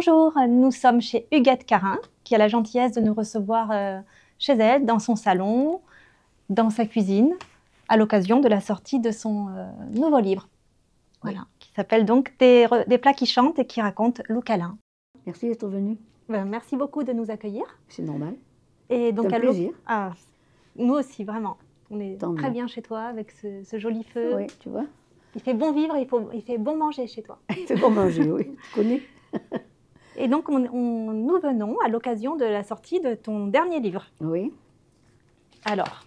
Bonjour, nous sommes chez Huguette Carin, qui a la gentillesse de nous recevoir chez elle, dans son salon, dans sa cuisine, à l'occasion de la sortie de son nouveau livre, voilà, qui s'appelle donc des plats qui chantent et qui racontent Loup Câlin. Merci d'être venu. Merci beaucoup de nous accueillir. C'est normal. Et donc, c'est un plaisir. Nous aussi, vraiment. On est Tant très mieux. bien chez toi avec ce joli feu. Oui, tu vois. Il fait bon vivre, il fait bon manger chez toi. Il fait bon manger, oui. Tu connais. Et donc, nous venons à l'occasion de la sortie de ton dernier livre. Oui. Alors,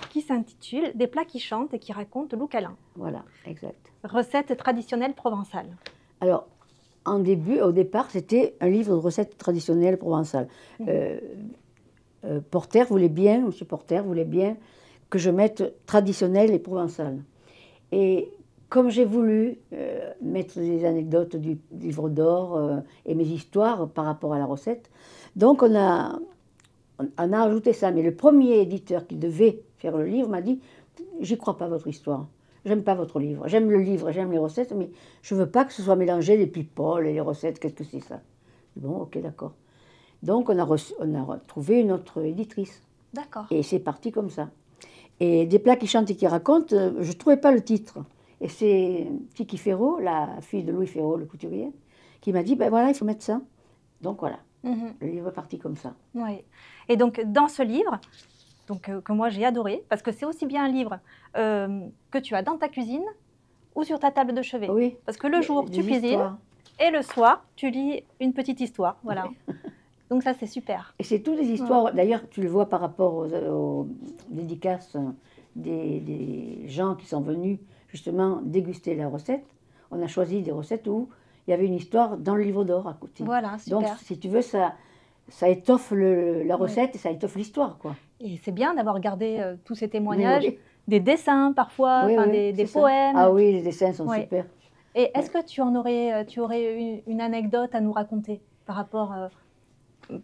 qui s'intitule « Des plats qui chantent et qui racontent Loup Câlin ». Voilà, exact. Recettes traditionnelles provençales. Alors, au départ, c'était un livre de recettes traditionnelles provençales. Porter voulait bien, M. Porter voulait bien que je mette traditionnel et provençal. Et comme j'ai voulu mettre des anecdotes du livre d'or et mes histoires par rapport à la recette, donc on a ajouté ça. Mais le premier éditeur qui devait faire le livre m'a dit « J'y crois pas votre histoire, j'aime pas votre livre, j'aime le livre, j'aime les recettes, mais je veux pas que ce soit mélangé les people et les recettes, qu'est-ce que c'est ça ?» Bon, ok, d'accord. Donc on a trouvé une autre éditrice. D'accord. Et c'est parti comme ça. Et des plats qui chantent et qui racontent, je ne trouvais pas le titre. Et c'est Tiki Ferraud, la fille de Louis Ferraud, le couturier, qui m'a dit, ben voilà, il faut mettre ça. Donc voilà, le livre est parti comme ça. Oui. Et donc, dans ce livre, que moi j'ai adoré, parce que c'est aussi bien un livre que tu as dans ta cuisine ou sur ta table de chevet. Oui. Parce que le jour, tu cuisines, et le soir, tu lis une petite histoire. Voilà. Oui. Donc ça, c'est super. Et c'est toutes les histoires, ouais. D'ailleurs, tu le vois par rapport aux dédicaces des gens qui sont venus justement déguster la recette. On a choisi des recettes où il y avait une histoire dans le livre d'or à côté. Voilà, super. Donc, si tu veux, ça étoffe la recette, oui. Et ça étoffe l'histoire, quoi. Et c'est bien d'avoir gardé tous ces témoignages, oui. Des dessins parfois, oui, oui, des poèmes. Ah oui, les dessins sont super. Et est-ce que tu aurais une anecdote à nous raconter par rapport...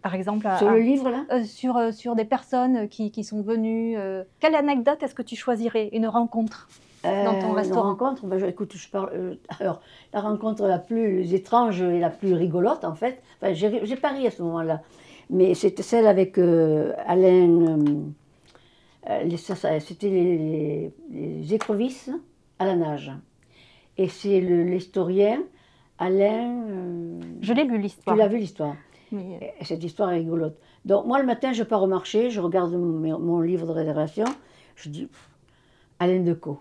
par exemple, sur le livre, là sur des personnes qui sont venues. Quelle anecdote est-ce que tu choisirais? Une rencontre dans ton restaurant? Une rencontre, ben, écoute, je parle... alors, la rencontre la plus étrange et la plus rigolote, en fait, enfin, j'ai pas ri à ce moment-là, mais c'était celle avec Alain... c'était les écrevisses à la nage. Et c'est l'historien Alain... Je l'ai lu, l'histoire. Tu l'as vu, l'histoire? Mais... Cette histoire est rigolote. Donc, moi, le matin, je pars au marché, je regarde mon livre de réservation, je dis, Alain Decaux.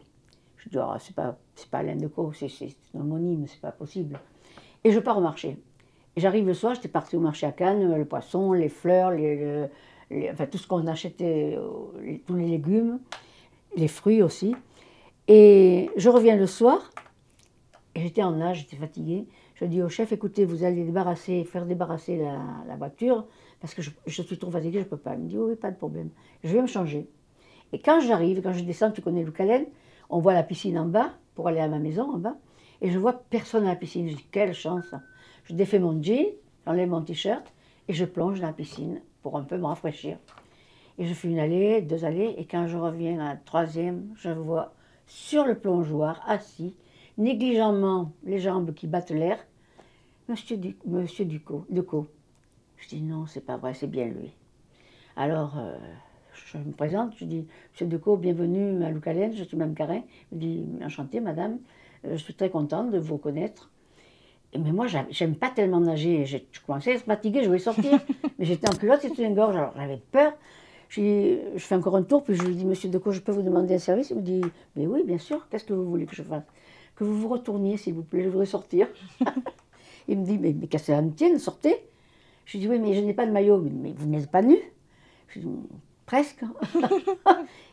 Je dis, oh, c'est pas Alain Decaux, c'est un homonyme, c'est pas possible. Et je pars au marché. Et j'arrive le soir, j'étais partie au marché à Cannes, le poisson, les fleurs, enfin, tout ce qu'on achetait, tous les légumes, les fruits aussi. Et je reviens le soir, et j'étais en nage, j'étais fatiguée. Je dis au chef, écoutez, vous allez faire débarrasser la voiture, parce que je suis trop fatiguée, je ne peux pas. Il me dit, oui, pas de problème. Je vais me changer. Et quand j'arrive, quand je descends, tu connais Loup Câlin, on voit la piscine en bas, pour aller à ma maison en bas, et je vois personne à la piscine. Je dis, quelle chance. Je défais mon jean, j'enlève mon t-shirt, et je plonge dans la piscine pour un peu me rafraîchir. Et je fais une allée, deux allées, et quand je reviens à la troisième, je vois sur le plongeoir, assis, négligemment les jambes qui battent l'air, Monsieur Decaux. Je dis non, c'est pas vrai, c'est bien lui. Alors, je me présente, je dis, Monsieur Decaux, bienvenue à Loup Câlin, je suis Mme Carin. Il me dit, enchantée madame, je suis très contente de vous connaître. Mais moi, j'aime pas tellement nager, je commençais à être fatiguée, je voulais sortir, mais j'étais en culotte, c'était une gorge, alors j'avais peur. Je fais encore un tour, puis je lui dis, Monsieur Decaux, je peux vous demander un service? Il me dit, mais oui, bien sûr, qu'est-ce que vous voulez que je fasse? Que vous vous retourniez, s'il vous plaît, je voudrais sortir. Il me dit, mais qu'est-ce que ça me tienne, sortez. Je lui dis, oui, mais je n'ai pas de maillot. Mais vous n'êtes pas nu? Je dis, presque.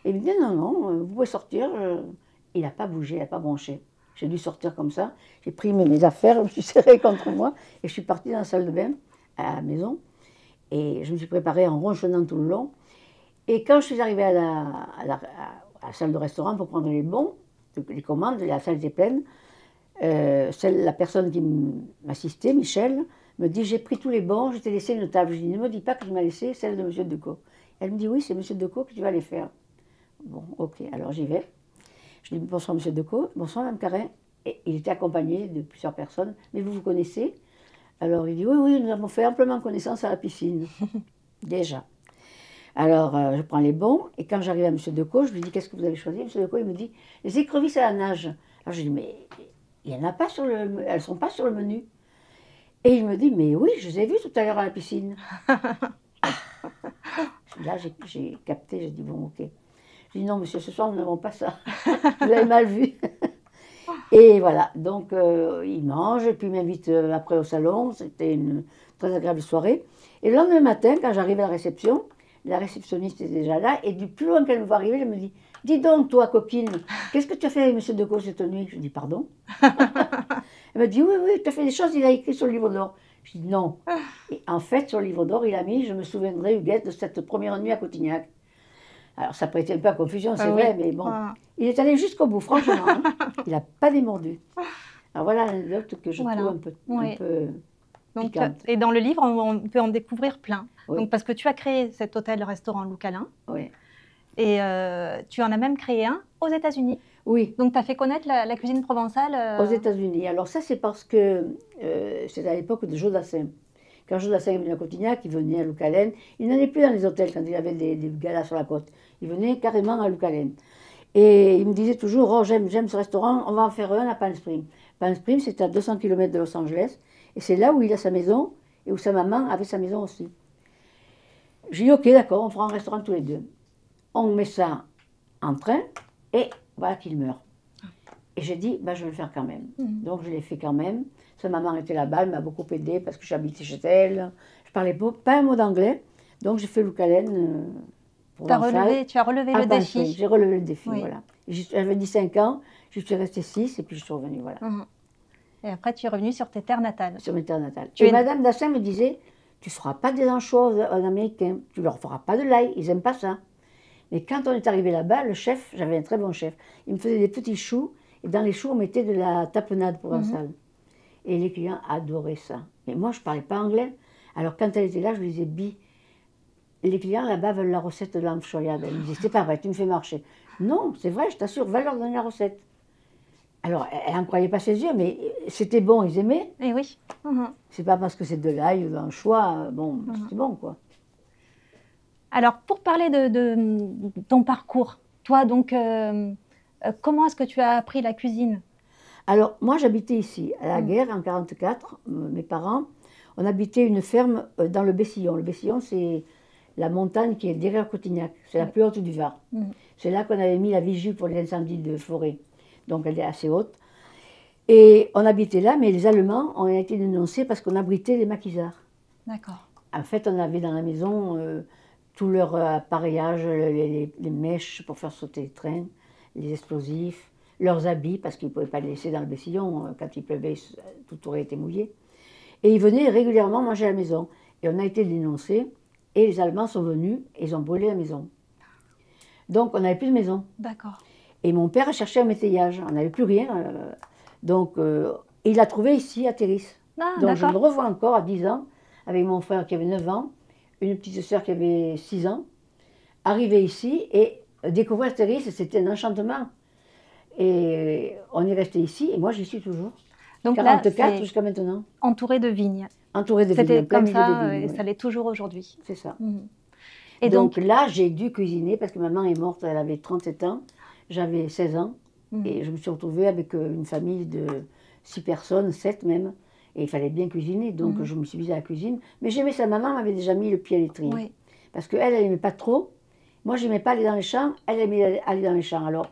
Et il me dit, non, non, vous pouvez sortir. Il n'a pas bougé, il n'a pas bronché. J'ai dû sortir comme ça. J'ai pris mes affaires, je me suis serrée contre moi, et je suis partie dans la salle de bain, à la maison. Et je me suis préparée en ronchonnant tout le long. Et quand je suis arrivée à la salle de restaurant pour prendre les bons, les commandes, la salle était pleine, la personne qui m'assistait, Michel, me dit, j'ai pris tous les bons, je t'ai laissé une table. Je dis, ne me dis pas que je m'ai laissé celle de M. Decaux. Elle me dit, oui, c'est M. Decaux que tu vas aller faire. Bon, ok, alors j'y vais. Je dis, bonsoir M. Decaux, bonsoir Mme Carin. Et il était accompagné de plusieurs personnes. Mais vous connaissez Alors il dit, oui, oui, nous avons fait amplement connaissance à la piscine. Déjà. Alors je prends les bons, et quand j'arrive à M. Decaux, je lui dis, qu'est-ce que vous avez choisi? M. Decaux, il me dit, les écrevisses à la nage. Alors je lui dis, mais il y en a pas sur elles ne sont pas sur le menu. Et il me dit, mais oui, je les ai vues tout à l'heure à la piscine. Là, j'ai capté, j'ai dit, bon, ok. Je dis, non, monsieur, ce soir, nous n'avons pas ça. Vous l'avez mal vu. Et voilà, donc il mange, et puis il m'invite après au salon. C'était une très agréable soirée. Et le lendemain matin, quand j'arrive à la réceptionniste est déjà là, et du plus loin qu'elle me voit arriver, elle me dit, dis donc, toi, copine, qu'est-ce que tu as fait avec M. Decaux cette nuit? Je dis, pardon. Elle me dit, oui, oui, tu as fait des choses, il a écrit sur le livre d'or. Je dis, non. Et en fait, sur le livre d'or, il a mis, je me souviendrai, Huguette, de cette première nuit à Cotignac. Alors, ça prêtait un peu à confusion, c'est vrai, mais bon. Il est allé jusqu'au bout, franchement. Hein. Il n'a pas démordu. Alors, voilà l'anecdote que je trouve un peu donc, piquante. et dans le livre, on peut en découvrir plein. Oui. Donc, parce que tu as créé cet hôtel-restaurant Loup Calin. Oui. Et tu en as même créé un aux États-Unis. Oui. Donc, tu as fait connaître la cuisine provençale aux États-Unis. Alors, ça, c'est parce que c'est à l'époque de Joe Dassin. Quand Joe Dassin venait à Cotignac, il venait à Loup Calin. Il n'allait plus dans les hôtels quand il y avait des galas sur la côte. Il venait carrément à Loup Calin. Et il me disait toujours, oh, j'aime ce restaurant, on va en faire un à Palm Springs. Palm Springs, c'est à 200 km de Los Angeles. Et c'est là où il a sa maison et où sa maman avait sa maison aussi. J'ai dit, ok, d'accord, on fera un restaurant tous les deux. On met ça en train et voilà qu'il meurt. Et j'ai dit, bah, je vais le faire quand même. Donc je l'ai fait quand même. Sa maman était là-bas, elle m'a beaucoup aidée parce que j'habitais chez elle. Je parlais pas un mot d'anglais. Donc j'ai fait Loup Calin tu as relevé le défi. J'ai relevé le défi, oui. voilà. J'avais dit 5 ans, je suis restée 6 et puis je suis revenue, voilà. Et après, tu es revenue sur tes terres natales. Sur mes terres natales. Et Madame Dassin me disait, tu ne feras pas des anchois aux Américains, tu leur feras pas de l'ail, ils n'aiment pas ça. Mais quand on est arrivé là-bas, le chef, j'avais un très bon chef, il me faisait des petits choux, et dans les choux, on mettait de la tapenade provençale. Et les clients adoraient ça. Mais moi, je ne parlais pas anglais. Alors quand elle était là, je lui disais, Bi, les clients là-bas veulent la recette de l'anchoyade. Elle me disait, c'est pas vrai, tu me fais marcher. Non, c'est vrai, je t'assure, va leur donner la recette. Alors, elle n'en croyait pas ses yeux, mais c'était bon, ils aimaient. Et oui. C'est pas parce que c'est de l'ail ou d'un choix, bon, c'est bon, quoi. Alors, pour parler de ton parcours, toi, donc, comment est-ce que tu as appris la cuisine? Alors, moi, j'habitais ici. À la guerre, en 1944, mes parents, on habitait une ferme dans le Bessillon. Le Bessillon, c'est la montagne qui est derrière Cotignac. C'est la plus haute du Var. C'est là qu'on avait mis la vigie pour les incendies de forêt. Donc, elle est assez haute. Et on habitait là, mais les Allemands ont été dénoncés parce qu'on abritait les maquisards. D'accord. En fait, on avait dans la maison tout leur appareillage, les mèches pour faire sauter les trains, les explosifs, leurs habits, parce qu'ils ne pouvaient pas les laisser dans le Bessillon. Quand il pleuvait, tout aurait été mouillé. Et ils venaient régulièrement manger à la maison. Et on a été dénoncés, et les Allemands sont venus, et ils ont brûlé la maison. Donc, on n'avait plus de maison. D'accord. Et mon père a cherché un métayage. On n'avait plus rien. Donc, il l'a trouvé ici, à Théris. Donc, je le revois encore à 10 ans, avec mon frère qui avait 9 ans, une petite sœur qui avait 6 ans, arriver ici et découvrir Théris, c'était un enchantement. Et on est resté ici, et moi, j'y suis toujours. Donc 44 jusqu'à maintenant. Entouré de vignes. Entouré de vignes. C'était comme ça, et ça l'est toujours aujourd'hui. C'est ça. Et donc là, j'ai dû cuisiner, parce que maman est morte, elle avait 37 ans, j'avais 16 ans, et je me suis retrouvée avec une famille de 6 personnes, 7 même, et il fallait bien cuisiner, donc je me suis mise à la cuisine. Mais j'aimais ça, maman m'avait déjà mis le pied à l'étrier. Oui. Parce qu'elle, elle n'aimait pas trop. Moi, je n'aimais pas aller dans les champs, elle aimait aller dans les champs. Alors,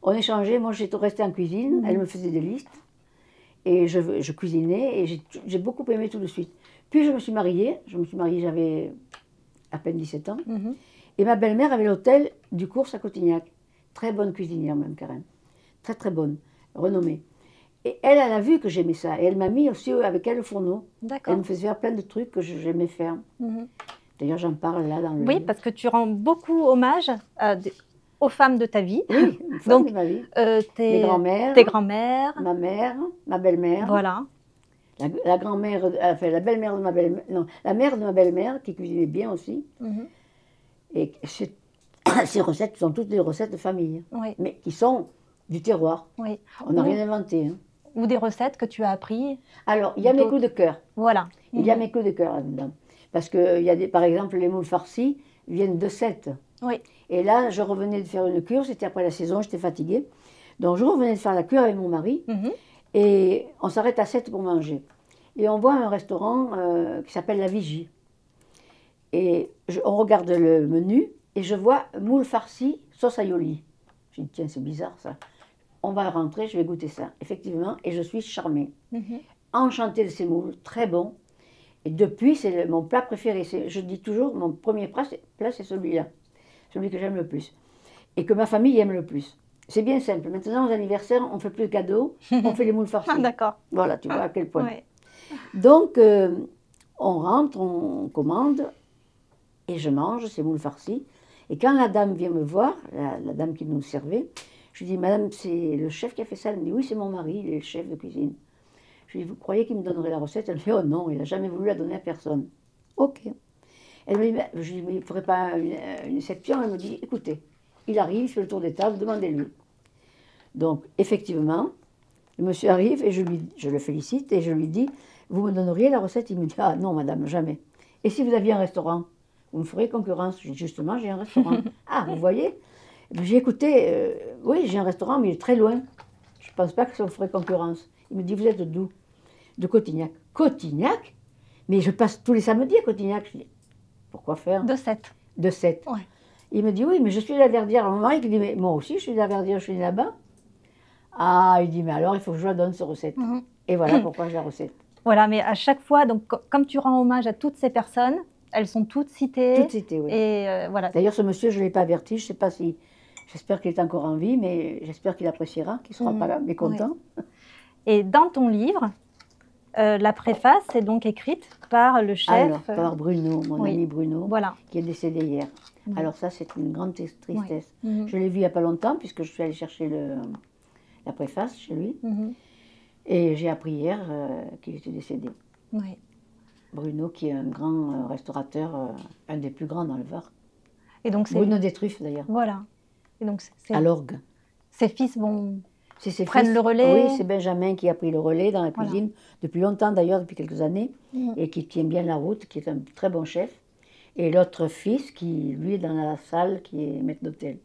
on échangeait, moi j'étais restée en cuisine, elle me faisait des listes, et je cuisinais, et j'ai beaucoup aimé tout de suite. Puis je me suis mariée, j'avais à peine 17 ans, et ma belle-mère avait l'hôtel du Cours à Cotignac. Très bonne cuisinière même, Karen. Très très bonne, renommée. Et elle a vu que j'aimais ça, et elle m'a mis aussi avec elle le fourneau. Elle me faisait faire plein de trucs que j'aimais faire. D'ailleurs, j'en parle là dans le livre. Parce que tu rends beaucoup hommage aux femmes de ta vie. Oui, aux femmes de ma vie. Tes grands-mères. Ma mère, ma belle-mère. Voilà. La grand-mère, enfin la belle-mère de ma belle-mère, non, la mère de ma belle-mère qui cuisinait bien aussi. Et ces recettes sont toutes des recettes de famille, mais qui sont du terroir. On n'a rien inventé. Ou des recettes que tu as appris. Alors, il y a mes coups de cœur. Voilà. Il y a mes coups de cœur là-dedans. Parce que, par exemple, les moules farcis viennent de Sète. Oui. Et là, je revenais de faire une cure, c'était après la saison, j'étais fatiguée. Donc, je revenais de faire la cure avec mon mari. Et on s'arrête à Sète pour manger. Et on voit un restaurant qui s'appelle La Vigie. Et on regarde le menu et je vois moules farcis, sauce aioli. Je dis, tiens, c'est bizarre ça. On va rentrer, je vais goûter ça. Effectivement, et je suis charmée. Enchantée de ces moules, très bon. Et depuis, c'est mon plat préféré. Je dis toujours, mon premier plat, c'est celui-là. Celui que j'aime le plus. Et que ma famille aime le plus. C'est bien simple. Maintenant, aux anniversaires, on ne fait plus de cadeaux, on fait les moules farcis. Ah, d'accord. Voilà, tu vois à quel point. Ouais. Donc, on rentre, on commande, et je mange ces moules farcis. Et quand la dame vient me voir, la dame qui nous servait, je lui dis, madame, c'est le chef qui a fait ça. Elle me dit, oui, c'est mon mari, il est le chef de cuisine. Je lui dis, vous croyez qu'il me donnerait la recette? Elle me dit, oh non, il n'a jamais voulu la donner à personne. Ok. Elle me dit, je lui dis, mais il ne ferait pas une exception? Elle me dit, écoutez, il arrive, il fait le tour des tables, demandez-lui. Donc, effectivement, le monsieur arrive et je le félicite et je lui dis, vous me donneriez la recette? Il me dit, ah non, madame, jamais. Et si vous aviez un restaurant, vous me feriez concurrence? Je dis, justement, j'ai un restaurant. Ah, vous voyez? J'ai écouté, oui, j'ai un restaurant, mais il est très loin. Je ne pense pas que ça vous ferait concurrence. Il me dit, vous êtes d'où? De Cotignac. Cotignac? Mais je passe tous les samedis à Cotignac. Je dis, pourquoi faire? De 7. De 7. Ouais. Il me dit, oui, mais je suis de la Verdière. Mon mari qui dit, mais moi aussi, je suis de la Verdière, je suis là-bas. Ah, il dit, mais alors, il faut que je la donne, cette recette. Et voilà pourquoi j'ai la recette. Voilà, mais à chaque fois, donc, comme tu rends hommage à toutes ces personnes, elles sont toutes citées. Toutes citées, oui. Et voilà. D'ailleurs, ce monsieur, je ne l'ai pas averti, je ne sais pas si... J'espère qu'il est encore en vie, mais j'espère qu'il appréciera, qu'il ne sera pas mécontent. Oui. Et dans ton livre, la préface est donc écrite par le chef... Alors, par Bruno, mon ami Bruno, voilà. qui est décédé hier. Alors ça, c'est une grande tristesse. Oui. Je l'ai vu il n'y a pas longtemps, puisque je suis allée chercher la préface chez lui. Et j'ai appris hier qu'il était décédé. Oui. Bruno, qui est un grand restaurateur, un des plus grands dans le Var. Et donc Bruno Détruffe, d'ailleurs. Voilà. Et donc à l'orgue. Ses fils prennent le relais. Oui, c'est Benjamin qui a pris le relais dans la cuisine, depuis longtemps d'ailleurs, depuis quelques années, et qui tient bien la route, qui est un très bon chef. Et l'autre fils, qui lui est dans la salle, qui est maître d'hôtel.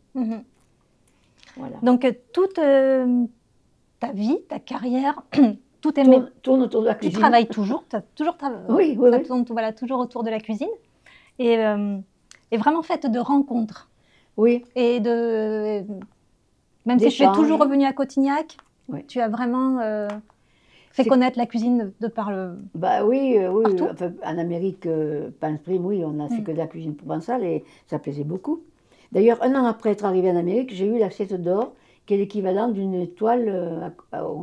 Voilà. Donc toute ta vie, ta carrière, tout est tourne autour de la cuisine. Tu travailles toujours, oui. tourne toujours autour de la cuisine, et vraiment faite de rencontres. Oui. Et même si tu es toujours revenu à Cotignac, tu as vraiment fait connaître la cuisine de par le... Bah oui, enfin, en Amérique, Pansprime, oui, on n'a fait que de la cuisine provençale et ça plaisait beaucoup. D'ailleurs, un an après être arrivé en Amérique, j'ai eu l'assiette d'or, qui est l'équivalent d'une étoile au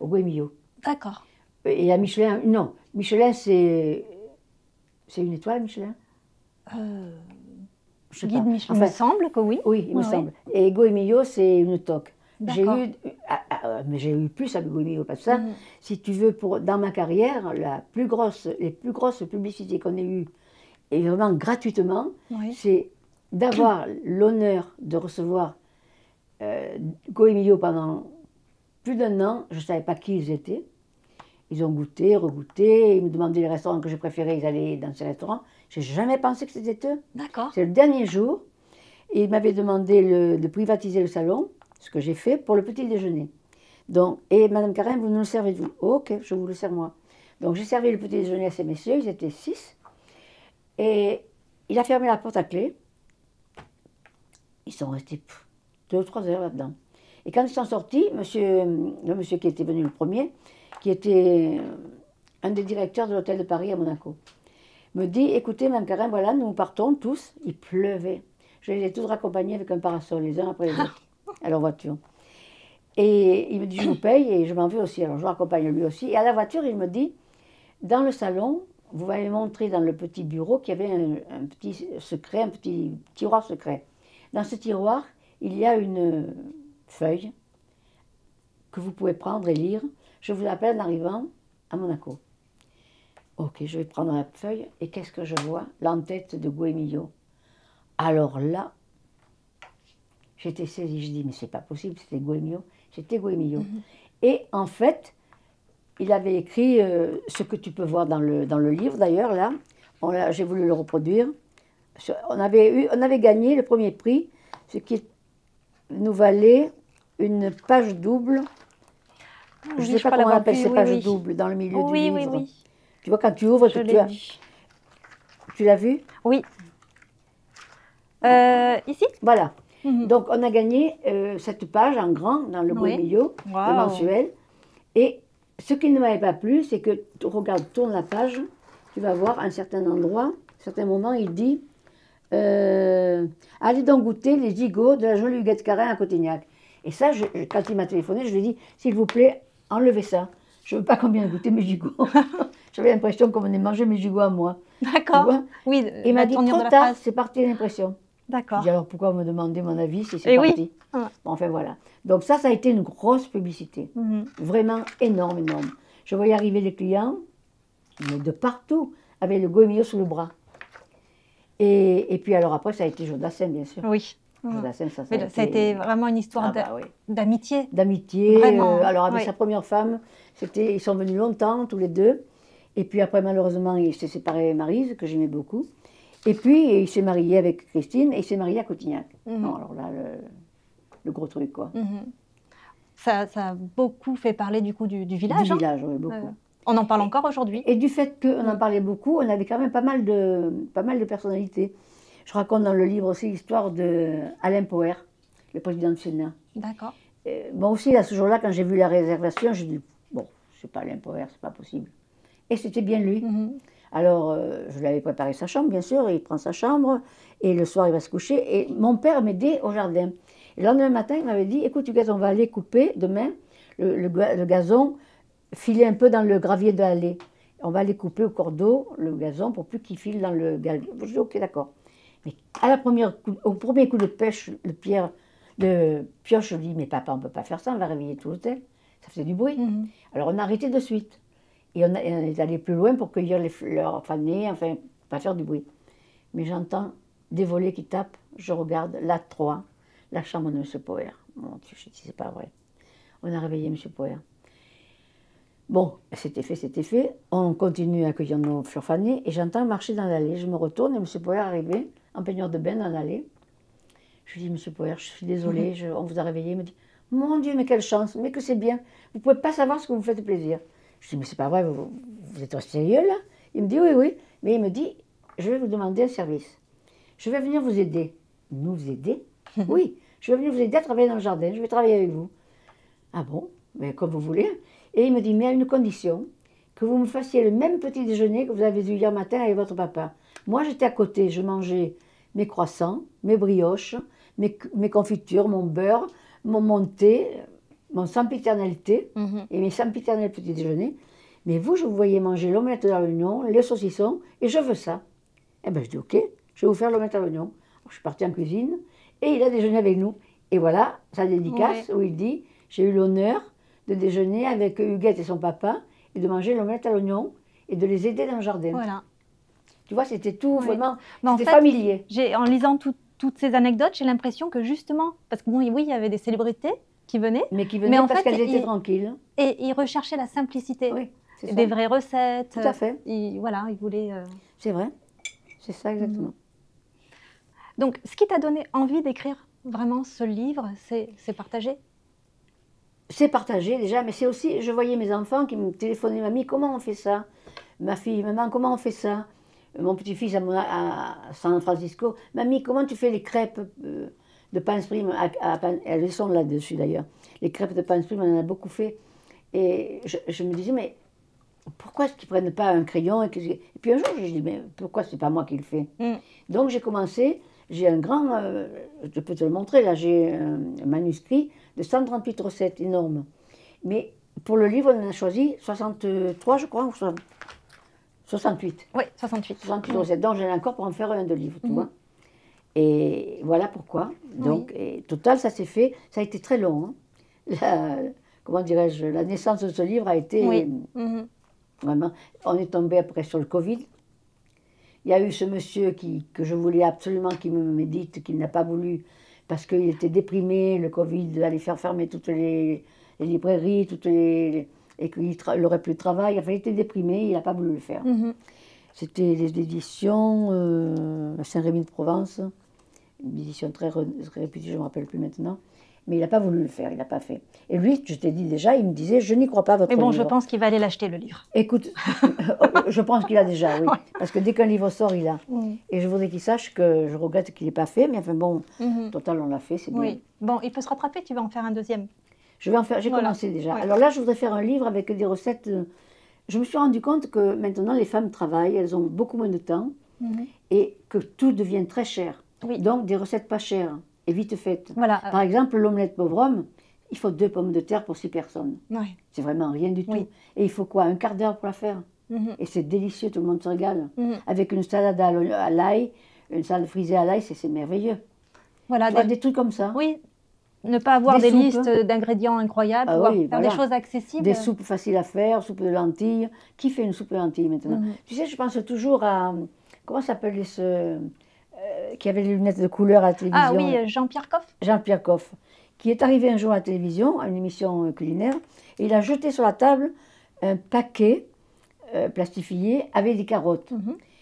Goemio. D'accord. Et à Michelin, non, Michelin, c'est une étoile, Michelin? Guide Michelin, il me semble que oui. Oui, il me semble. Et Goemio, c'est une toque. Mais j'ai eu plus avec Goemio, parce que ça, si tu veux, dans ma carrière, les plus grosses publicités qu'on ait eues, et vraiment gratuitement, c'est d'avoir l'honneur de recevoir Goemio pendant plus d'un an. Je ne savais pas qui ils étaient. Ils ont goûté, regoûté, ils me demandaient les restaurants que je préférais, ils allaient dans ces restaurants. Je n'ai jamais pensé que c'était eux. D'accord. C'est le dernier jour, et ils m'avaient demandé de privatiser le salon, ce que j'ai fait pour le petit déjeuner. Donc, et Madame Carin, vous nous le servez vous? Ok, je vous le sers moi. Donc j'ai servi le petit déjeuner à ces messieurs, ils étaient 6. Et il a fermé la porte à clé. Ils sont restés 2 ou 3 heures là-dedans. Et quand ils sont sortis, le monsieur qui était venu le premier, qui était un des directeurs de l'hôtel de Paris à Monaco, me dit, écoutez, Mme Carin, voilà, nous partons tous. Il pleuvait. Je les ai tous raccompagnés avec un parasol, les uns après les autres, à leur voiture. Et il me dit, je vous paye et je m'en vais aussi. Alors je l'accompagne lui aussi. Et à la voiture, il me dit, dans le salon, vous m'avez montré dans le petit bureau qu'il y avait un petit secret, un petit tiroir secret. Dans ce tiroir, il y a une feuille que vous pouvez prendre et lire. Je vous appelle en arrivant à Monaco. Ok, je vais prendre la feuille et qu'est-ce que je vois? L'entête de Goemio. Alors là, j'étais saisie, je dis, mais c'est pas possible, c'était Goemio. C'était Goemio. Et en fait, il avait écrit ce que tu peux voir dans le livre, d'ailleurs, là. J'ai voulu le reproduire. On avait gagné le premier prix, ce qui nous valait une page double. Je ne sais pas comment on appelle ces pages doubles dans le milieu du livre. Oui, oui. Tu vois, quand tu ouvres, Je l'ai vu. Tu l'as vu? Oui. Ici? Voilà. Donc, on a gagné cette page en grand dans le beau milieu, le mensuel. Et ce qui ne m'avait pas plu, c'est que, tourne la page, tu vas voir à un certain endroit, à un certain moment, il dit allez donc goûter les gigots de la jolie Huguette Carin à Cotignac. Et ça, quand il m'a téléphoné, je lui ai dit s'il vous plaît, enlevez ça. Je ne veux pas qu'on vienne goûter mes gigots. J'avais l'impression qu'on venait manger mes gigots à moi. D'accord. Oui, il m'a dit trop tard, c'est parti l'impression. D'accord. J'ai dit alors pourquoi vous me demandez mon avis si c'est parti? Oui. Bon, enfin voilà. Donc ça a été une grosse publicité. Vraiment énorme, énorme. Je voyais arriver les clients, mais de partout, avec le goemio sous le bras. Et puis alors après, ça a été Jodassin, bien sûr. Oui. Jodassin, ça a été vraiment une histoire d'amitié. D'amitié. Alors avec sa première femme, ils sont venus longtemps, tous les deux. Et puis après, malheureusement, il s'est séparé Maryse, que j'aimais beaucoup. Et puis, il s'est marié avec Christine et il s'est marié à Cotignac. Non, alors là, le gros truc, quoi. Ça a beaucoup fait parler du coup du village. Du village, oui, beaucoup. On en parle encore aujourd'hui. Et du fait qu'on en parlait beaucoup, on avait quand même pas mal de personnalités. Je raconte dans le livre aussi l'histoire d'Alain Poher, le président du Sénat. D'accord. Moi aussi, à ce jour-là, quand j'ai vu la réservation, j'ai dit, bon, c'est pas Alain Poher, c'est pas possible. Et c'était bien lui. Alors, je lui avais préparé sa chambre, bien sûr, et il prend sa chambre, et le soir, il va se coucher. Et mon père m'aidait au jardin. Et le lendemain matin, il m'avait dit, écoute, Huguette, on va aller couper demain le gazon, filer un peu dans le gravier de l'allée. On va aller couper au cordeau le gazon pour plus qu'il file dans le gravier. Je dis, ok, d'accord. Mais au premier coup de pioche, je dis, mais papa, on ne peut pas faire ça, on va réveiller tout l'hôtel. Ça faisait du bruit. Alors, on a arrêté de suite. Et on est allé plus loin pour cueillir les fleurs fanées, enfin, pas faire du bruit. Mais j'entends des volets qui tapent, je regarde, la 3, la chambre de M. Poher. Mon Dieu, je dis, c'est pas vrai. On a réveillé M. Poher. Bon, c'était fait. On continue à cueillir nos fleurs fanées et j'entends marcher dans l'allée. Je me retourne et M. Poher arrivé en peignoir de bain dans l'allée. Je lui dis, M. Poher, je suis désolée, on vous a réveillé. Il me dit, mon Dieu, mais quelle chance, mais que c'est bien. Vous ne pouvez pas savoir ce que vous faites plaisir. Je dis, mais c'est pas vrai, vous êtes sérieux là? Il me dit, oui. Mais il me dit, je vais vous demander un service. Je vais venir vous aider. Nous aider? Oui, je vais venir vous aider à travailler dans le jardin, je vais travailler avec vous. Ah bon? Mais comme vous voulez. Et il me dit, mais à une condition, que vous me fassiez le même petit déjeuner que vous avez eu hier matin avec votre papa. Moi, j'étais à côté, je mangeais mes croissants, mes brioches, mes confitures, mon beurre, mon thé, mon sempiternel thé et mes sempiternels petits déjeuners. Mais vous, je vous voyais manger l'omelette à l'oignon, les saucissons, et je veux ça. Eh bien, je dis, ok, je vais vous faire l'omelette à l'oignon. Je suis partie en cuisine, et il a déjeuné avec nous. Et voilà, sa dédicace, où il dit, j'ai eu l'honneur de déjeuner avec Huguette et son papa, et de manger l'omelette à l'oignon, et de les aider dans le jardin. Voilà. Tu vois, c'était tout vraiment, c'était familier. En lisant toutes ces anecdotes, j'ai l'impression que justement, parce que bon, oui, il y avait des célébrités qui venaient. Mais qui venaient parce qu'elles étaient tranquilles. Et ils recherchaient la simplicité. Oui, c'est ça. Des vraies recettes. Tout à fait. Voilà, ils voulaient... C'est vrai, c'est ça exactement. Donc, ce qui t'a donné envie d'écrire vraiment ce livre, c'est partager? C'est partagé déjà, mais c'est aussi, je voyais mes enfants qui me téléphonaient, mamie, comment on fait ça? Ma fille, maman, comment on fait ça? Mon petit-fils à San Francisco, mamie, comment tu fais les crêpes de Pansprime? Elles sont là-dessus d'ailleurs. Les crêpes de Pansprime, on en a beaucoup fait. Et je me disais, mais pourquoi est-ce qu'ils ne prennent pas un crayon? Et puis un jour, je me dis, mais pourquoi c'est pas moi qui le fais? Donc j'ai commencé, j'ai un grand, je peux te le montrer, là, j'ai un manuscrit de 138 recettes, énorme. Mais pour le livre, on en a choisi 63, je crois, ou 68. Oui, 68. 68 recettes, donc j'en ai encore pour en faire un de livre, tu vois. Et voilà pourquoi. Donc, et total, ça s'est fait, ça a été très long. Comment dirais-je, la naissance de ce livre a été vraiment, on est tombé après sur le Covid. Il y a eu ce monsieur que je voulais absolument qu'il me médite, qu'il n'a pas voulu, parce qu'il était déprimé, le Covid allait faire fermer toutes les les librairies, et qu'il n'aurait plus de travail. Enfin, il était déprimé, il n'a pas voulu le faire. C'était les éditions Saint-Rémy de Provence, une édition très réputée, je ne me rappelle plus maintenant. Mais il n'a pas voulu le faire, il n'a pas fait. Et lui, je t'ai dit déjà, il me disait, je n'y crois pas à votre livre. Mais bon, je pense qu'il va aller l'acheter, le livre. Écoute, je pense qu'il a déjà, oui. Ouais. Parce que dès qu'un livre sort, il a. Et je voudrais qu'il sache que je regrette qu'il n'ait pas fait, mais enfin bon, total, on l'a fait, c'est bien. Oui. Bon, il peut se rattraper, tu vas en faire un deuxième. Je vais en faire, j'ai commencé déjà. Ouais. Alors là, je voudrais faire un livre avec des recettes. Je me suis rendu compte que maintenant, les femmes travaillent, elles ont beaucoup moins de temps et que tout devient très cher. Oui. Donc, des recettes pas chères et vite faites. Voilà. Par exemple, l'omelette pauvre homme, il faut 2 pommes de terre pour 6 personnes. Ouais. C'est vraiment rien du tout. Oui. Et il faut quoi? Un quart d'heure pour la faire. Et c'est délicieux, tout le monde se régale. Avec une salade à l'ail, une salade frisée à l'ail, c'est merveilleux. Voilà, des trucs comme ça. Oui. Ne pas avoir des listes d'ingrédients incroyables, faire des choses accessibles. Des soupes faciles à faire, soupe de lentilles. Qui fait une soupe de lentilles maintenant? Tu sais, je pense toujours à... Comment s'appelait ce... qui avait les lunettes de couleur à la télévision? Ah oui, Jean-Pierre Coff. Jean-Pierre Coff, qui est arrivé un jour à la télévision, à une émission culinaire, et il a jeté sur la table un paquet plastifié avec des carottes.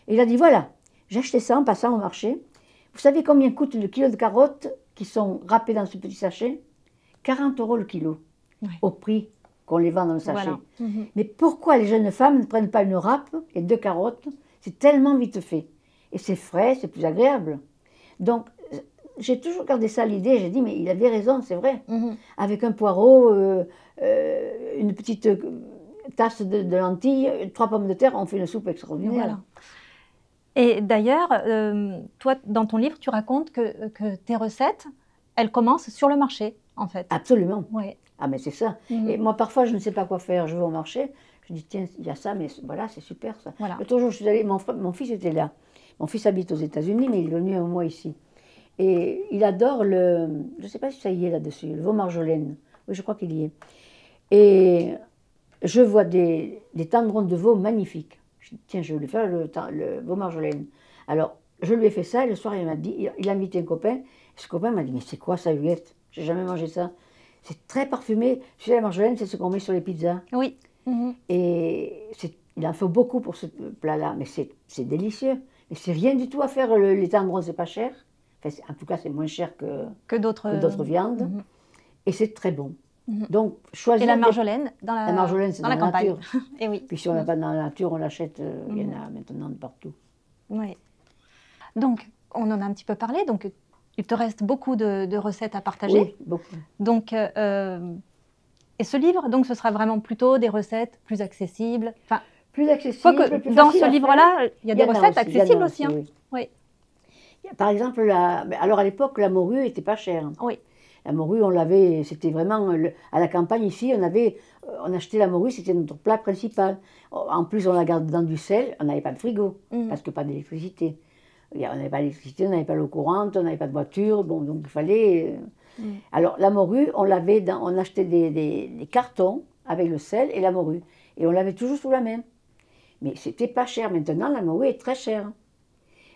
Et il a dit, voilà, j'ai acheté ça en passant au marché. Vous savez combien coûte le kilo de carottes qui sont râpées dans ce petit sachet? 40 € le kilo, au prix qu'on les vend dans le sachet. Voilà. Mais pourquoi les jeunes femmes ne prennent pas une râpe et 2 carottes? C'est tellement vite fait. Et c'est frais, c'est plus agréable. Donc, j'ai toujours gardé ça à l'idée. J'ai dit, mais il avait raison, c'est vrai. Avec un poireau, une petite tasse de lentilles, 3 pommes de terre, on fait une soupe extraordinaire. Voilà. Et d'ailleurs, toi, dans ton livre, tu racontes que tes recettes, elles commencent sur le marché, en fait. Absolument. Ouais. Ah, mais c'est ça. Et moi, parfois, je ne sais pas quoi faire. Je vais au marché, je dis, tiens, il y a ça, mais voilà, c'est super, ça. Voilà. L'autre jour, je suis allée, mon fils était là. Mon fils habite aux États-Unis, mais il est venu un mois ici. Et il adore je ne sais pas si ça y est là-dessus, le veau marjolaine. Oui, je crois qu'il y est. Et je vois des tendrons de veau magnifiques. Je dis, tiens, je vais lui faire le veau marjolaine. Alors, je lui ai fait ça, et le soir, il a invité un copain. Ce copain m'a dit, mais c'est quoi ça, Huguette? J'ai jamais mangé ça. C'est très parfumé. Tu sais, la marjolaine, c'est ce qu'on met sur les pizzas. Oui. Et il en faut beaucoup pour ce plat-là, mais c'est délicieux. Mais c'est rien du tout à faire, les tendrons, c'est pas cher. Enfin, en tout cas, c'est moins cher que d'autres viandes. Et c'est très bon. Donc, choisir. Et la marjolaine la marjolaine, c'est dans la campagne. Nature. Et oui. Puis si on n'a pas dans la nature, on l'achète. Il y en a maintenant de partout. Oui. Donc, on en a un petit peu parlé. Donc, il te reste beaucoup de recettes à partager. Oui, beaucoup. Donc, et ce livre, donc, ce sera vraiment plutôt des recettes plus accessibles. Enfin, plus accessibles. Dans ce livre-là, il y a des recettes accessibles aussi. Hein. Oui. Par exemple, alors à l'époque, la morue n'était pas chère. Oui. La morue, on l'avait, c'était vraiment, à la campagne ici, on achetait la morue, c'était notre plat principal. En plus, on la garde dans du sel, on n'avait pas de frigo, parce que pas d'électricité. On n'avait pas d'électricité, on n'avait pas l'eau courante, on n'avait pas de voiture, bon, donc il fallait... Alors la morue, on achetait des cartons avec le sel et la morue, et on l'avait toujours sous la main. Mais c'était pas cher, maintenant la morue est très chère.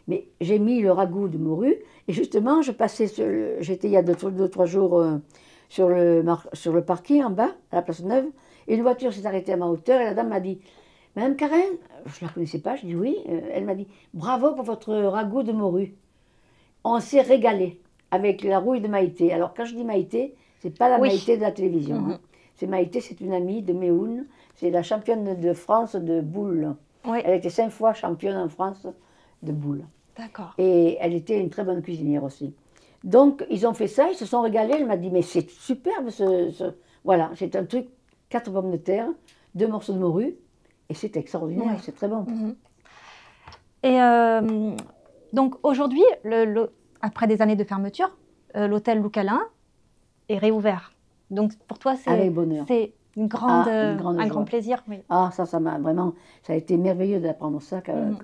Mais j'ai mis le ragoût de morue, et justement, j'étais il y a 2-3 jours sur le parking en bas, à la place Neuve, et une voiture s'est arrêtée à ma hauteur, et la dame m'a dit, « Madame Karen ?» Je ne la connaissais pas, je dis « Oui ». Elle m'a dit, « Bravo pour votre ragoût de morue. » On s'est régalé avec la rouille de Maïté. Alors, quand je dis Maïté, ce n'est pas la Maïté de la télévision. Hein. C'est Maïté, c'est une amie de Méhoun, c'est la championne de France de boules. Oui. Elle était 5 fois championne en France de boules. D'accord. Et elle était une très bonne cuisinière aussi. Donc, ils ont fait ça, ils se sont régalés. Elle m'a dit, mais c'est superbe Voilà, c'est un truc, 4 pommes de terre, 2 morceaux de morue, et c'est extraordinaire, c'est très bon. Et donc, aujourd'hui, après des années de fermeture, l'hôtel Loucalin est réouvert. Donc, pour toi, c'est un grand plaisir. Oui. Ah, ça m'a vraiment... Ça a été merveilleux d'apprendre ça, que M.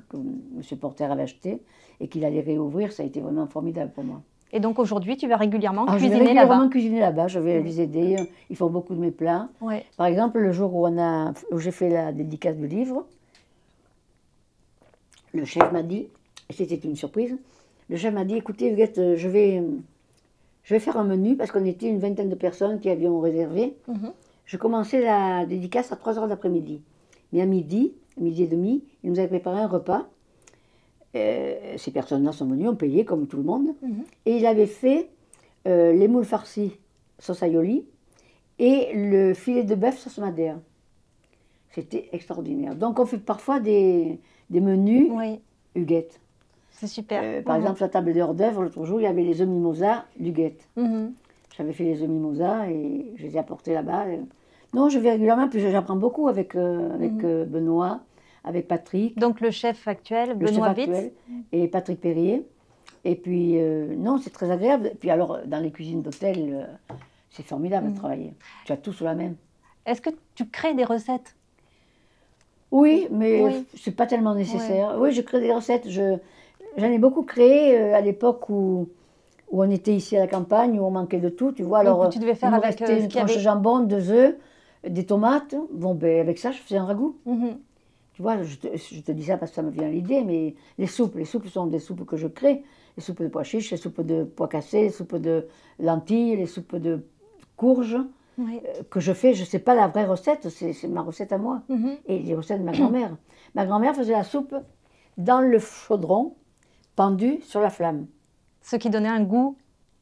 Porter avait acheté, et qu'il allait réouvrir. Ça a été vraiment formidable pour moi. Et donc, aujourd'hui, tu vas régulièrement cuisiner là-bas? Je vais régulièrement cuisiner là-bas. Je vais les aider. Ils font beaucoup de mes plats. Ouais. Par exemple, le jour où j'ai fait la dédicace du livre, le chef m'a dit, et c'était une surprise, le chef m'a dit, écoutez, Huguette, je vais faire un menu, parce qu'on était une vingtaine de personnes qui avions réservé. Je commençais la dédicace à 3 heures de l'après-midi. Mais à midi et demi, il nous avait préparé un repas. Ces personnes-là sont venues, ont payé comme tout le monde. Et il avait fait les moules farcis sauce aioli et le filet de bœuf sauce madère. C'était extraordinaire. Donc on fait parfois des menus Huguette. C'est super. Par exemple, sur la table des hors d'œuvre, l'autre jour, il y avait les œufs mimosa d'Huguette. J'avais fait les œufs mimosa et je les ai apportés là-bas. Non, je vais régulièrement, puis j'apprends beaucoup avec Benoît, avec Patrick. Donc le chef actuel, Benoît Witz. Et Patrick Perrier. Et puis, non, c'est très agréable. Et puis alors, dans les cuisines d'hôtel, c'est formidable de travailler. Tu as tout sous la main. Est-ce que tu crées des recettes? Oui, mais c'est pas tellement nécessaire. Oui, je crée des recettes. J'en ai beaucoup créé à l'époque où on était ici à la campagne, où on manquait de tout, tu vois. Alors, tu devais faire il me avec restait une tranche de jambon, 2 œufs, des tomates. Bon, ben, avec ça, je faisais un ragoût. Tu vois, je te dis ça parce que ça me vient à l'idée, mais les soupes sont des soupes que je crée. Les soupes de pois chiches, les soupes de pois cassés, les soupes de lentilles, les soupes de courges. Que je fais, je ne sais pas la vraie recette, c'est ma recette à moi. Et les recettes de ma grand-mère. Ma grand-mère faisait la soupe dans le chaudron, pendu sur la flamme. Ce qui donnait un goût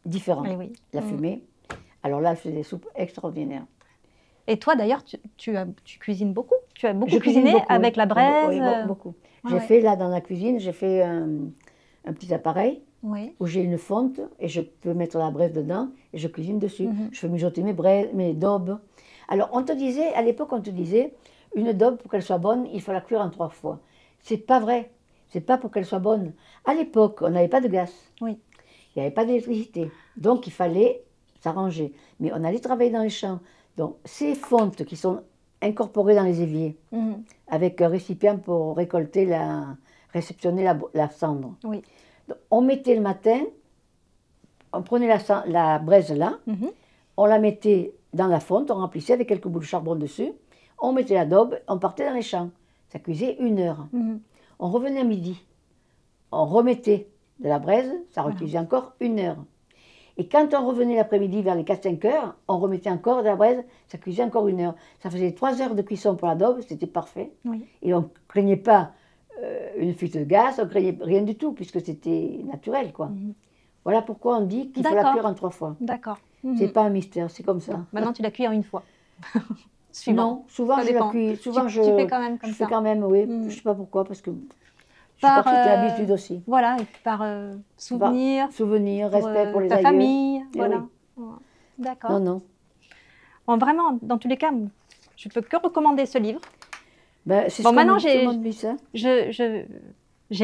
différent. La fumée. Alors là, elle faisait des soupes extraordinaires. Et toi, d'ailleurs, tu cuisines beaucoup. Tu as beaucoup cuisiné avec la braise. Oui, beaucoup. J'ai fait, là, dans la cuisine, j'ai fait un petit appareil où j'ai une fonte et je peux mettre la braise dedans et je cuisine dessus. Je fais mijoter mes daubes. Alors, à l'époque, on te disait, une daube, pour qu'elle soit bonne, il faut la cuire en 3 fois. C'est pas vrai. C'est pas pour qu'elle soit bonne. À l'époque, on n'avait pas de gaz. Il n'y avait pas d'électricité. Donc, il fallait s'arranger. Mais on allait travailler dans les champs. Donc, ces fontes qui sont incorporées dans les éviers, avec un récipient pour réceptionner la cendre. Donc, on mettait le matin, on prenait la braise là, on la mettait dans la fonte, on remplissait avec quelques bouts de charbon dessus, on mettait la daube, on partait dans les champs. Ça cuisait 1 heure. On revenait à midi, on remettait de la braise, ça recuisait encore 1 heure. Et quand on revenait l'après-midi vers les 4-5 heures, on remettait encore de la braise, ça cuisait encore 1 heure. Ça faisait 3 heures de cuisson pour la daube, c'était parfait. Et on ne craignait pas une fuite de gaz, on ne craignait rien du tout, puisque c'était naturel, quoi. Voilà pourquoi on dit qu'il faut la cuire en 3 fois. D'accord. C'est pas un mystère, c'est comme ça. Maintenant, tu la cuis en 1 fois. Non, souvent je la cuis. Souvent tu fais quand même comme ça. Je fais quand même, oui. Je ne sais pas pourquoi, parce que je crois que c'était l'habitude aussi. Voilà, et par souvenir. Souvenir, respect pour les ta aïeux. famille, voilà. D'accord. Non, non. Bon, vraiment, dans tous les cas, je peux que recommander ce livre. Ben, c'est maintenant, j'ai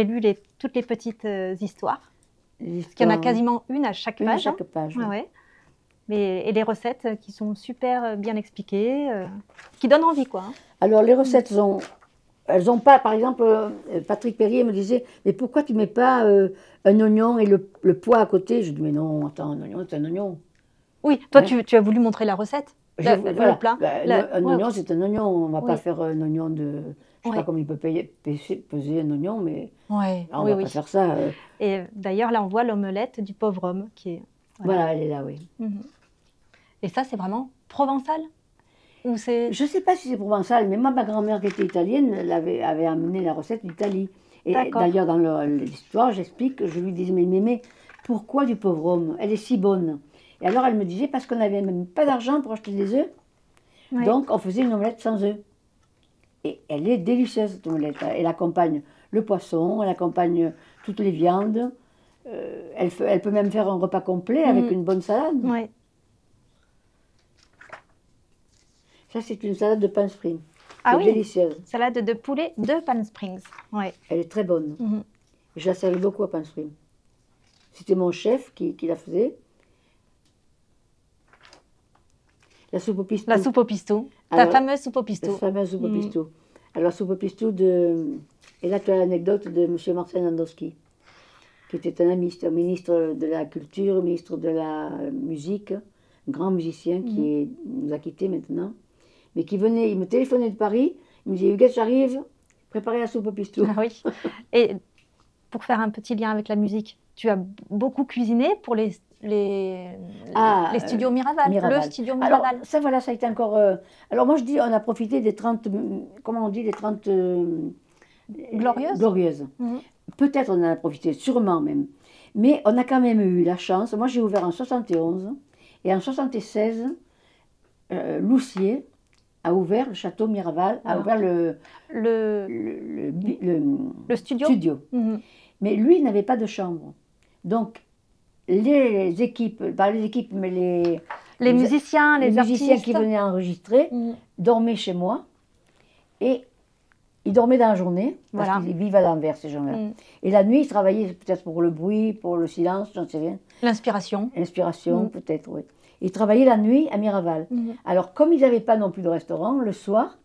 lu toutes les petites histoires. Il y en a quasiment une à chaque page. À chaque page. Et les recettes qui sont super bien expliquées, qui donnent envie, quoi. Alors, les recettes, elles n'ont pas, par exemple, Patrick Perrier me disait, mais pourquoi tu ne mets pas un oignon et le pois à côté? Je dis, mais non, attends, un oignon, c'est un oignon. Oui, toi, tu as voulu montrer la recette, le plat. Un oignon, c'est un oignon, on ne va pas faire un oignon de... Je ne sais pas comment il peut peser un oignon, mais on ne va pas faire ça. Et d'ailleurs, là, on voit l'omelette du pauvre homme qui est... Voilà, elle est là, oui. Et ça, c'est vraiment provençal? Ou c'est... Je ne sais pas si c'est provençal, mais moi, ma grand-mère qui était italienne, avait amené la recette d'Italie. Et d'ailleurs, dans l'histoire, j'explique, je lui disais, mais pourquoi du pauvre homme? Elle est si bonne. Et alors, elle me disait, parce qu'on n'avait même pas d'argent pour acheter des œufs. Donc, on faisait une omelette sans œufs. Et elle est délicieuse, cette omelette. Elle accompagne le poisson, elle accompagne toutes les viandes. Elle peut même faire un repas complet avec une bonne salade. Ça, c'est une salade de Palm Springs. Ah oui, délicieuse. Salade de poulet de Palm Springs. Elle est très bonne. Je la servais beaucoup à Palm Springs. C'était mon chef qui la faisait. La soupe au pistou. La soupe au pistou. Ta fameuse soupe au pistou. La fameuse soupe au pistou. Alors, la soupe au pistou Et là, tu as l'anecdote de M. Marcel Landowski, qui était un ami, un ministre de la Culture, ministre de la Musique, un grand musicien qui nous a quittés maintenant, mais qui venait, il me téléphonait de Paris, il me disait, Huguette, j'arrive, préparez la soupe au pistou. Ah oui. Et pour faire un petit lien avec la musique, tu as beaucoup cuisiné pour les studios Miraval, Miraval. le studio Miraval. Alors, ça, voilà, ça a été encore... alors, moi, je dis, on a profité des 30... Comment on dit, les 30... Glorieuses. Glorieuses. Peut-être on en a profité, sûrement même. Mais on a quand même eu la chance. Moi, j'ai ouvert en 71. Et en 76, Loussier a ouvert le château Miraval, a ouvert le studio. Mais lui, il n'avait pas de chambre. Donc, les équipes, pas les équipes, mais les musiciens, les musiciens qui venaient enregistrer dormaient chez moi. Et ils dormaient dans la journée, parce qu'ils vivent à l'envers, ces gens-là. Et la nuit, ils travaillaient peut-être pour le bruit, pour le silence, je ne sais rien. L'inspiration. L'inspiration, peut-être, oui. Ils travaillaient la nuit à Miraval. Alors, comme ils n'avaient pas non plus de restaurant, le soir,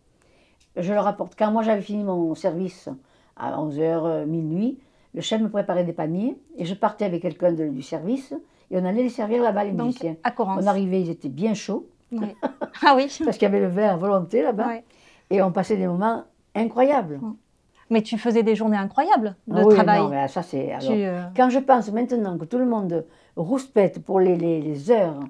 je leur apporte. Quand moi, j'avais fini mon service à 11h, minuit, le chef me préparait des paniers et je partais avec quelqu'un du service et on allait les servir là-bas, les musiciens. À Correns. On arrivait, ils étaient bien chauds. Oui. Ah oui. Parce qu'il y avait le vin à volonté là-bas. Oui. Et on passait des moments incroyables. Mais tu faisais des journées incroyables de travail. Non, mais ça c'est... Quand je pense maintenant que tout le monde rouspète pour les heures,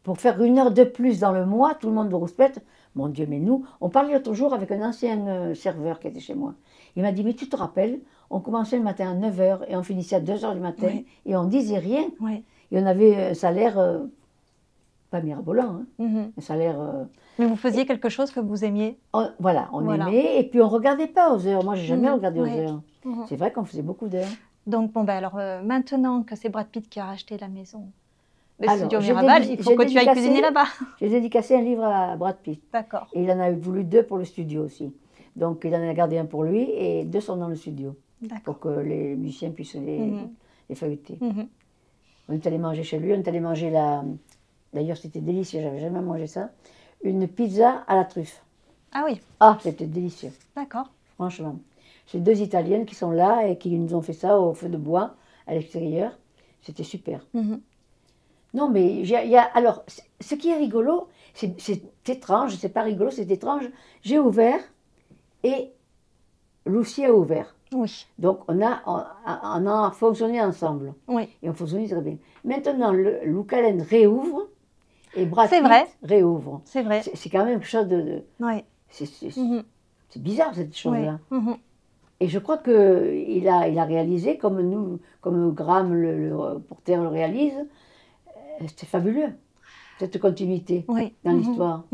pour faire 1 heure de plus dans le mois, tout le monde rouspète. Mon Dieu, mais nous, on parlait l'autre jour avec un ancien serveur qui était chez moi. Il m'a dit, mais tu te rappelles, on commençait le matin à 9h et on finissait à 2h du matin et on disait rien. Et on avait un salaire pas mirabolant, hein, un salaire... Mais vous faisiez quelque chose que vous aimiez. Voilà, on aimait et puis on ne regardait pas aux heures. Moi, j'ai jamais regardé aux heures. C'est vrai qu'on faisait beaucoup d'heures. Donc, bon, ben alors, maintenant que c'est Brad Pitt qui a racheté la maison, le studio Miraval, il faut que tu ailles cuisiner là-bas. J'ai dédicacé un livre à Brad Pitt. D'accord. Et il en a voulu 2 pour le studio aussi. Donc, il en a gardé un pour lui et 2 sont dans le studio. Pour que les musiciens puissent les feuilleter. On est allé manger chez lui, on est allé manger la... D'ailleurs, c'était délicieux, j'avais jamais mangé ça. Une pizza à la truffe. Ah oui. Ah, c'était délicieux. D'accord. Franchement. C'est 2 Italiennes qui sont là et qui nous ont fait ça au feu de bois à l'extérieur. C'était super. Non, mais alors, ce qui est rigolo, c'est étrange, c'est pas rigolo, c'est étrange. J'ai ouvert et Lucie a ouvert. Oui. Donc, on a fonctionné ensemble. Oui. Et on fonctionnait très bien. Maintenant, Lou Callen réouvre et Brad Pitt réouvre. C'est vrai. C'est quand même quelque chose de... Oui. C'est bizarre, cette chose-là. Et je crois qu'il a réalisé, comme nous, comme Graham, le porteur, le réalise, c'est fabuleux, cette continuité dans l'histoire,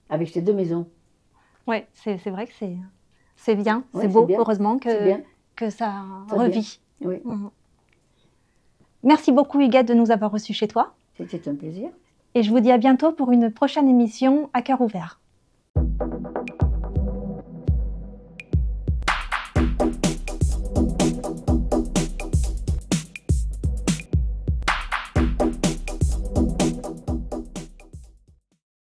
avec ces 2 maisons. Oui, c'est vrai que c'est bien, c'est beau, heureusement que ça revit. Oui. Merci beaucoup Huguette de nous avoir reçus chez toi. C'était un plaisir. Et je vous dis à bientôt pour une prochaine émission à cœur ouvert.